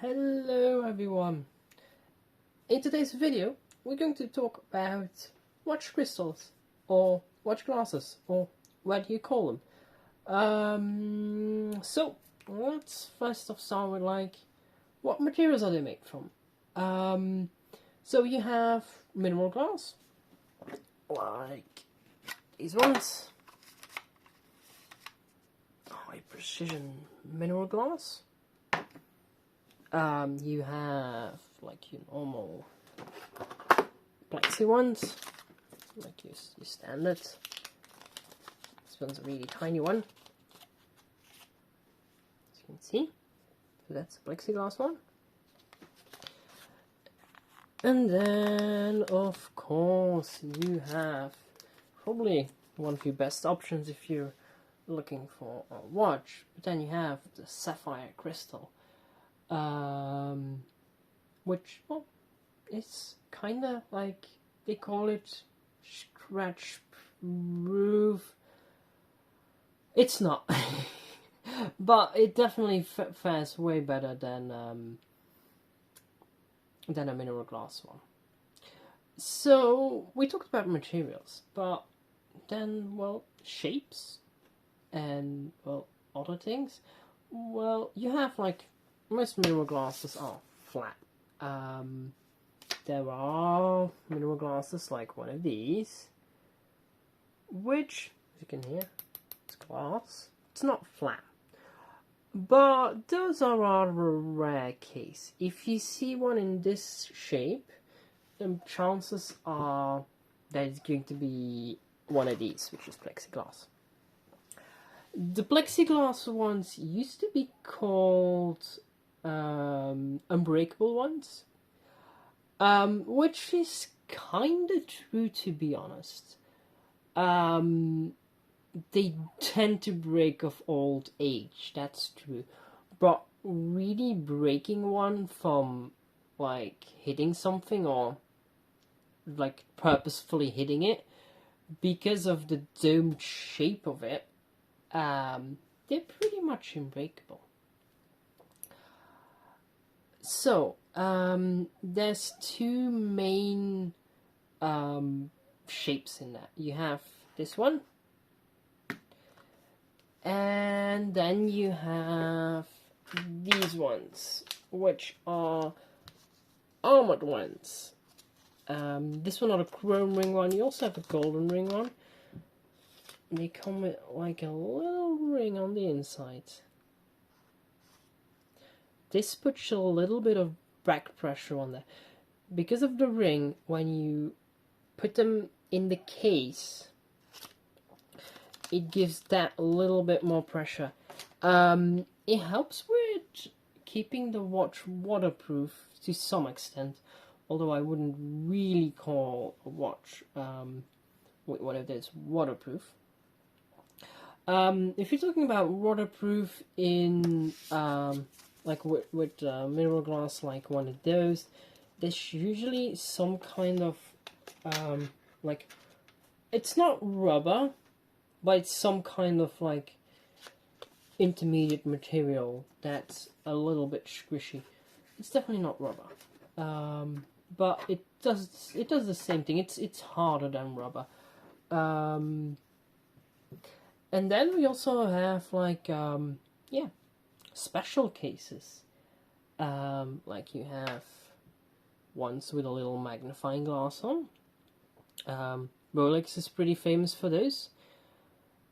Hello everyone! In today's video we're going to talk about watch crystals or watch glasses or what do you call them. So let's first off start with what materials are they made from. So you have mineral glass like these ones, high precision mineral glass. You have like your normal plexi ones, like your standard. This one's a really tiny one, as you can see. So that's a plexiglass one. And then, of course, you have probably one of your best options if you're looking for a watch. But then you have the sapphire crystal. Which, well, it's kind of like, they call it scratch proof. It's not, but it definitely fares way better than a mineral glass one. So we talked about materials, but then, well, shapes and, well, other things. Well, you have like most mineral glasses are flat. There are mineral glasses like one of these, which, as you can hear, it's glass. It's not flat. But those are rather a rare case. If you see one in this shape, the chances are that it's going to be one of these, which is plexiglass. The plexiglass ones used to be called unbreakable ones, which is kind of true, to be honest. They tend to break of old age, that's true, but really breaking one from like hitting something or like purposefully hitting it because of the domed shape of it, they're pretty much unbreakable. So, there's two main shapes in that. You have this one, and then you have these ones, which are armored ones. This one, not a chrome ring one. You also have a golden ring one. They come with like a little ring on the inside. This puts a little bit of back pressure on there. Because of the ring, when you put them in the case, it gives that a little bit more pressure. It helps with keeping the watch waterproof to some extent, although I wouldn't really call a watch with one of those waterproof. If you're talking about waterproof in like with mineral glass, like one of those, there's usually some kind of like, it's not rubber, but it's some kind of like intermediate material that's a little bit squishy. It's definitely not rubber, but it does the same thing. It's harder than rubber. And then we also have like special cases. Like you have ones with a little magnifying glass on. Rolex is pretty famous for those.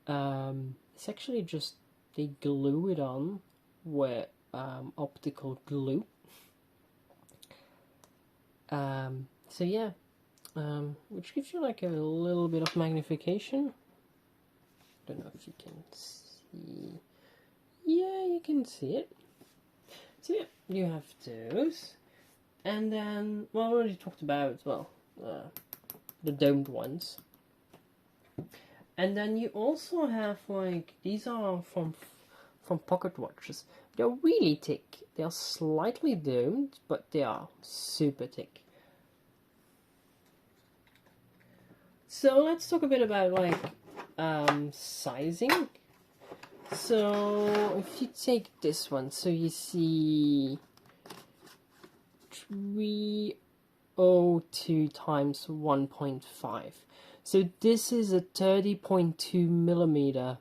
It's actually just, they glue it on with optical glue. So yeah, which gives you like a little bit of magnification. Don't know if you can see. Yeah, you can see it. So yeah, you have those. And then, well, I already talked about, well, the domed ones. And then you also have like, these are from pocket watches. They're really thick. They are slightly domed, but they are super thick. So let's talk a bit about like sizing. So if you take this one, so you see 302 times 1.5. So this is a 30.2 millimeter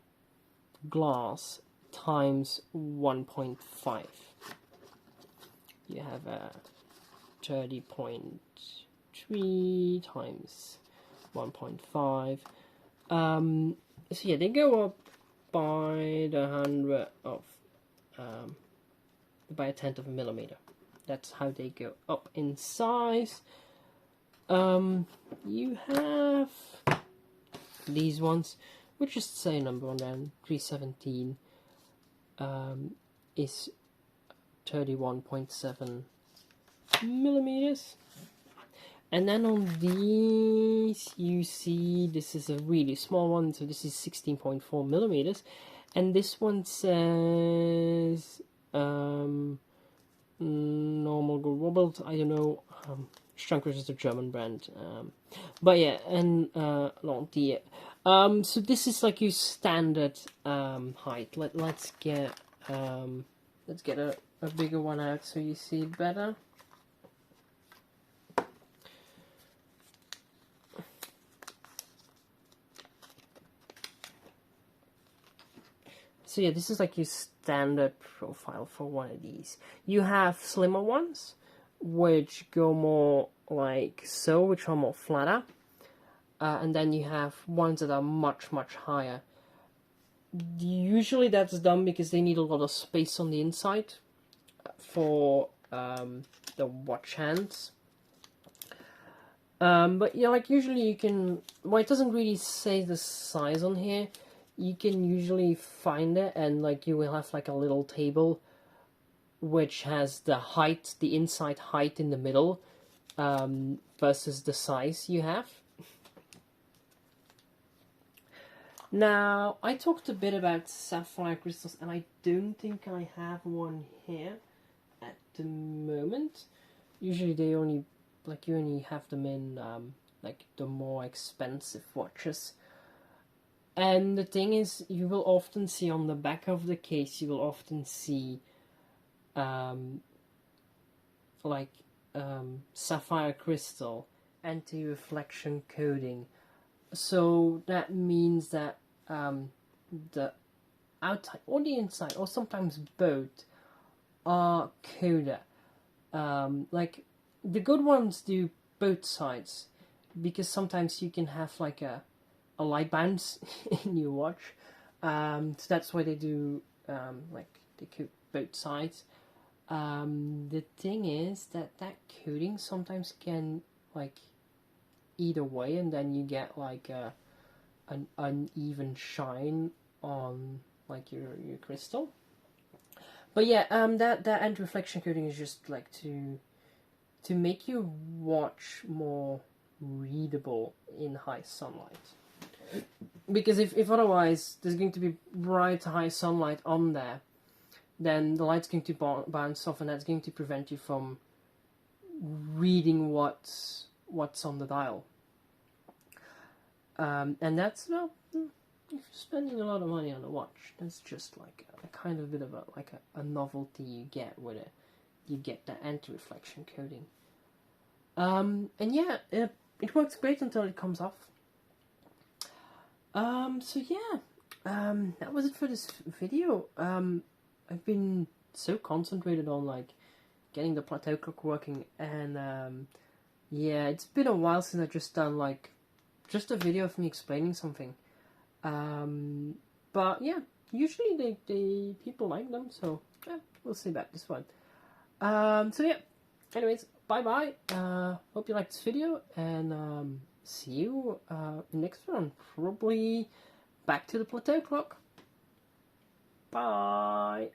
glass times 1.5. You have a 30.3 times 1.5. So yeah, they go up by the hundred of by a tenth of a millimeter. That's how they go up in size. You have these ones, which is the same number on them. 317 is 31.7 millimeters. And then on these, you see this is a really small one, so this is 16.4 millimeters. And this one says normal gewobelt, I don't know. Strunkers is a German brand. But yeah, and Lantier. So this is like your standard height. Let's get a bigger one out so you see it better. So yeah, this is like your standard profile for one of these. You have slimmer ones, which go more like so, which are more flatter. And then you have ones that are much, much higher. Usually that's done because they need a lot of space on the inside for the watch hands. But yeah, like usually you can, well, it doesn't really say the size on here. You can usually find it, and like you will have like a little table which has the height, the inside height in the middle, versus the size you have. Now, I talked a bit about sapphire crystals, and I don't think I have one here at the moment. Usually they only, like you only have them in like the more expensive watches. And the thing is, you will often see on the back of the case, you will often see sapphire crystal anti-reflection coating. So that means that the outside or the inside, or sometimes both, are colder. Like the good ones do both sides, because sometimes you can have like a light bounce in your watch. So that's why they do like they coat both sides. The thing is that coating sometimes can like either way, and then you get like an uneven shine on like your crystal. But yeah, that anti-reflection coating is just like to make your watch more readable in high sunlight. Because if otherwise there's going to be bright high sunlight on there, then the light's going to bounce off, and that's going to prevent you from reading what's on the dial. And that's, well, if you're spending a lot of money on a watch, that's just like a kind of bit of a novelty you get with it. You get that anti-reflection coating. And yeah, it works great until it comes off. So yeah, that was it for this video. I've been so concentrated on like getting the Plato clock working, and yeah, it's been a while since I've just done like just a video of me explaining something. But yeah, usually they people like them, so yeah, we'll see about this one. So yeah, anyways, bye bye. Hope you liked this video, and see you next one. Probably back to the Plato clock. Bye.